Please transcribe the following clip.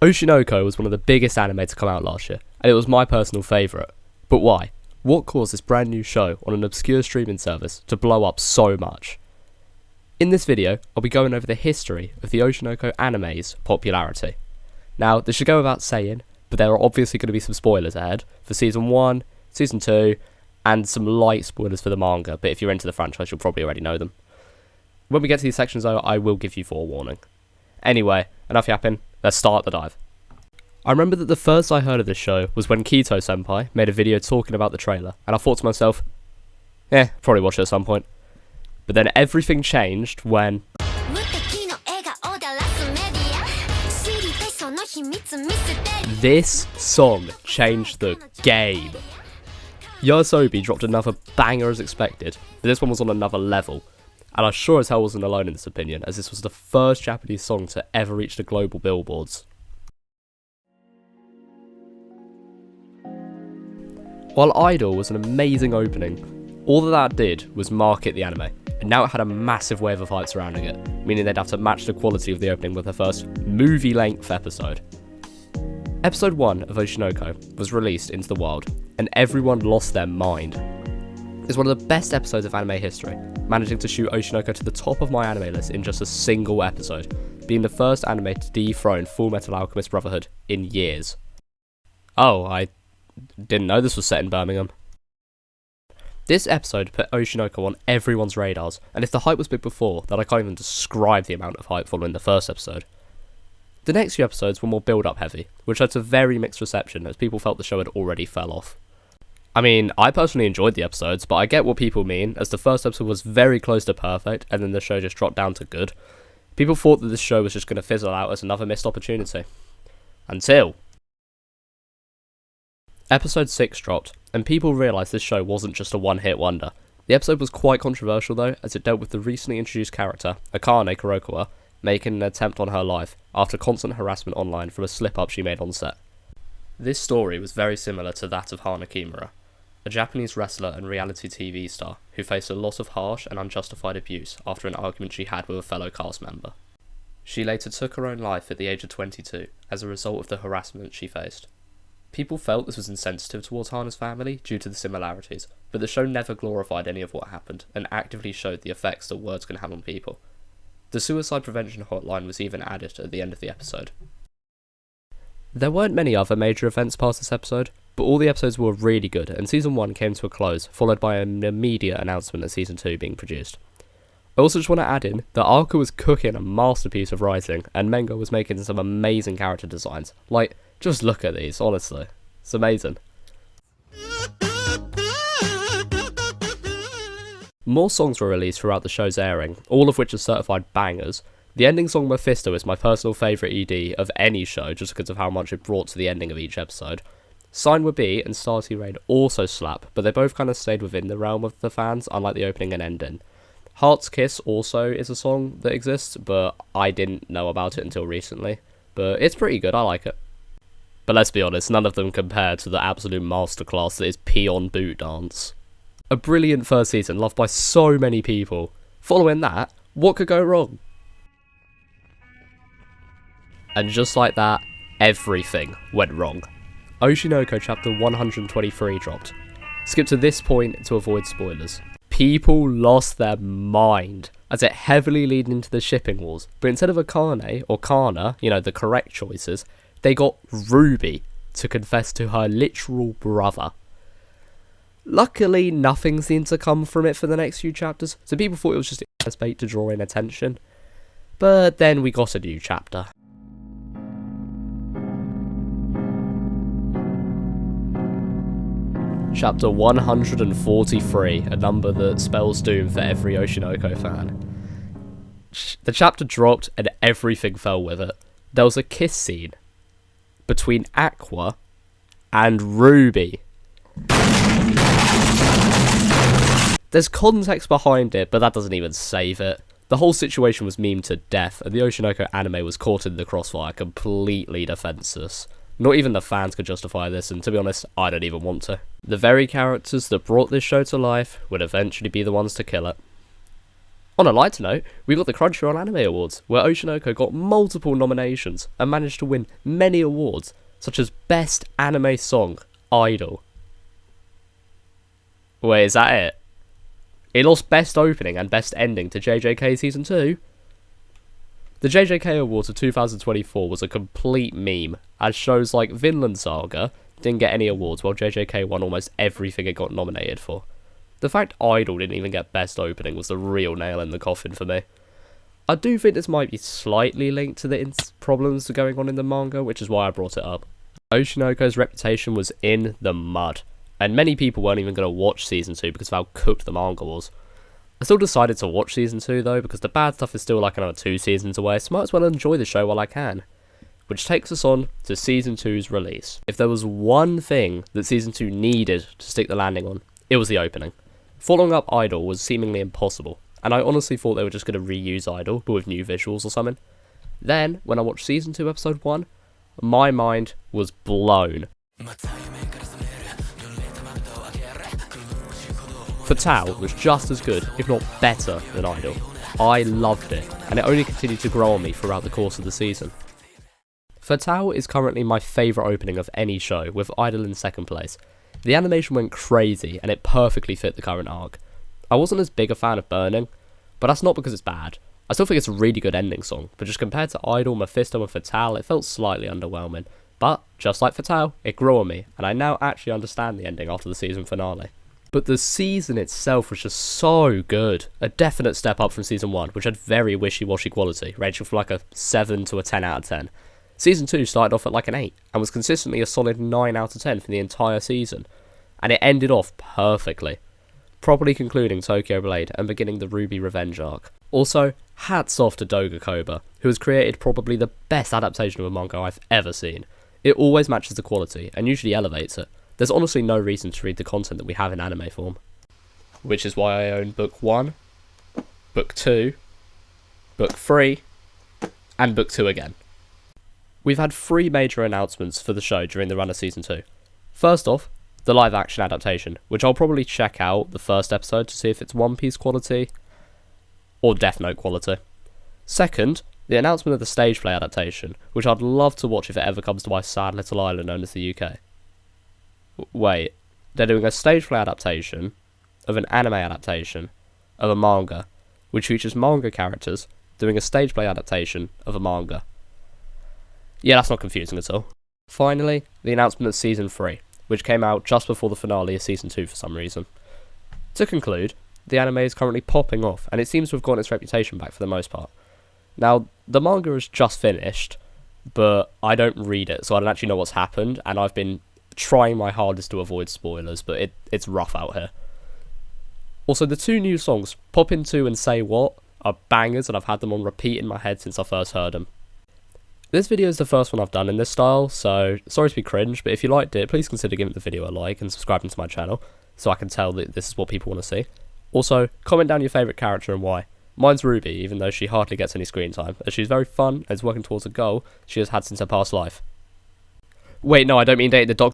Oshinoko was one of the biggest anime to come out last year, and it was my personal favourite. But why? What caused this brand new show on an obscure streaming service to blow up so much? In this video, I'll be going over the history of the Oshinoko anime's popularity. Now, this should go without saying, but there are obviously going to be some spoilers ahead for Season 1, Season 2, and some light spoilers for the manga, but if you're into the franchise, you'll probably already know them. When we get to these sections though, I will give you forewarning. Anyway, enough yapping, let's start the dive. I remember that the first I heard of this show was when Kito-senpai made a video talking about the trailer, and I thought to myself, probably watch it at some point. But then everything changed when this song changed the game. Yoasobi dropped another banger as expected, but this one was on another level. And I sure as hell wasn't alone in this opinion, as this was the first Japanese song to ever reach the global billboards. While Idol was an amazing opening, all that did was market the anime, and now it had a massive wave of hype surrounding it, meaning they'd have to match the quality of the opening with their first movie-length episode. Episode 1 of Oshinoko was released into the world, and everyone lost their mind. It's one of the best episodes of anime history, managing to shoot Oshinoko to the top of my anime list in just a single episode, being the first anime to dethrone Fullmetal Alchemist Brotherhood in years. Oh, I didn't know this was set in Birmingham. This episode put Oshinoko on everyone's radars, and if the hype was big before, then I can't even describe the amount of hype following the first episode. The next few episodes were more build-up heavy, which led to very mixed reception as people felt the show had already fell off. I mean, I personally enjoyed the episodes, but I get what people mean, as the first episode was very close to perfect, and then the show just dropped down to good. People thought that this show was just going to fizzle out as another missed opportunity. Until Episode 6 dropped, and people realised this show wasn't just a one-hit wonder. The episode was quite controversial though, as it dealt with the recently introduced character, Akane Kurokawa, making an attempt on her life after constant harassment online from a slip-up she made on set. This story was very similar to that of Hana Kimura, a Japanese wrestler and reality TV star who faced a lot of harsh and unjustified abuse after an argument she had with a fellow cast member. She later took her own life at the age of 22 as a result of the harassment she faced. People felt this was insensitive towards Hana's family due to the similarities, but the show never glorified any of what happened and actively showed the effects that words can have on people. The suicide prevention hotline was even added at the end of the episode. There weren't many other major events past this episode, but all the episodes were really good, and Season 1 came to a close, followed by an immediate announcement of Season 2 being produced. I also just want to add in that Arka was cooking a masterpiece of writing, and Mengo was making some amazing character designs. Like, just look at these, honestly. It's amazing. More songs were released throughout the show's airing, all of which are certified bangers. The ending song Mephisto is my personal favourite ED of any show just because of how much it brought to the ending of each episode. Sign Would Be and Starty Rain also slap, but they both kind of stayed within the realm of the fans, unlike the opening and ending. Heart's Kiss also is a song that exists, but I didn't know about it until recently. But it's pretty good, I like it. But let's be honest, none of them compare to the absolute masterclass that is Peon Boot Dance. A brilliant first season, loved by so many people. Following that, what could go wrong? And just like that, everything went wrong. Oshinoko chapter 123 dropped. Skip to this point to avoid spoilers. People lost their mind, as it heavily leaned into the shipping wars, but instead of Akane, or Kana, the correct choices, they got Ruby to confess to her literal brother. Luckily, nothing seemed to come from it for the next few chapters, so people thought it was just a bait to draw in attention. But then we got a new chapter. Chapter 143, a number that spells doom for every Oshinoko fan. The chapter dropped and everything fell with it. There was a kiss scene between Aqua and Ruby. There's context behind it, but that doesn't even save it. The whole situation was memed to death, and the Oshinoko anime was caught in the crossfire, completely defenseless. Not even the fans could justify this, and to be honest, I don't even want to. The very characters that brought this show to life would eventually be the ones to kill it. On a lighter note, we got the Crunchyroll Anime Awards, where Oshinoko got multiple nominations and managed to win many awards, such as Best Anime Song, Idol. Wait, is that it? It lost Best Opening and Best Ending to JJK Season 2? The JJK Awards of 2024 was a complete meme, as shows like Vinland Saga didn't get any awards while JJK won almost everything it got nominated for. The fact Idol didn't even get Best Opening was the real nail in the coffin for me. I do think this might be slightly linked to the problems going on in the manga, which is why I brought it up. Oshinoko's reputation was in the mud, and many people weren't even going to watch Season 2 because of how cooked the manga was. I still decided to watch Season 2 though, because the bad stuff is still like another 2 seasons away, so might as well enjoy the show while I can. Which takes us on to Season 2's release. If there was one thing that Season 2 needed to stick the landing on, it was the opening. Following up Idol was seemingly impossible, and I honestly thought they were just going to reuse Idol, but with new visuals or something. Then, when I watched Season 2 Episode 1, my mind was blown. Fatale was just as good, if not better, than Idol. I loved it, and it only continued to grow on me throughout the course of the season. Fatale is currently my favourite opening of any show, with Idol in second place. The animation went crazy, and it perfectly fit the current arc. I wasn't as big a fan of Burning, but that's not because it's bad. I still think it's a really good ending song, but just compared to Idol, Mephisto and Fatale, it felt slightly underwhelming. But, just like Fatale, it grew on me, and I now actually understand the ending after the season finale. But the season itself was just so good. A definite step up from Season 1, which had very wishy-washy quality, ranging from like a 7 to a 10 out of 10. Season 2 started off at like an 8, and was consistently a solid 9 out of 10 for the entire season. And it ended off perfectly, properly concluding Tokyo Blade and beginning the Ruby Revenge arc. Also, hats off to Doga Koba, who has created probably the best adaptation of a manga I've ever seen. It always matches the quality, and usually elevates it. There's honestly no reason to read the content that we have in anime form. Which is why I own Book 1, Book 2, Book 3, and Book 2 again. We've had 3 major announcements for the show during the run of Season 2. First off, the live action adaptation, which I'll probably check out the first episode to see if it's One Piece quality or Death Note quality. Second, the announcement of the stage play adaptation, which I'd love to watch if it ever comes to my sad little island known as the UK. Wait, they're doing a stage play adaptation of an anime adaptation of a manga, which features manga characters doing a stage play adaptation of a manga. Yeah, that's not confusing at all. Finally, the announcement of Season 3, which came out just before the finale of Season 2 for some reason. To conclude, the anime is currently popping off, and it seems to have gotten its reputation back for the most part. Now, the manga is just finished, but I don't read it, so I don't actually know what's happened, and I've been trying my hardest to avoid spoilers, but it's rough out here. Also, the 2 new songs, Pop Into and Say What, are bangers, and I've had them on repeat in my head since I first heard them. This video is the first one I've done in this style, so sorry to be cringe, but if you liked it, please consider giving the video a like and subscribing to my channel, so I can tell that this is what people want to see. Also, comment down your favourite character and why. Mine's Ruby, even though she hardly gets any screen time, as she's very fun and is working towards a goal she has had since her past life. Wait, no, I don't mean dating the Doctor.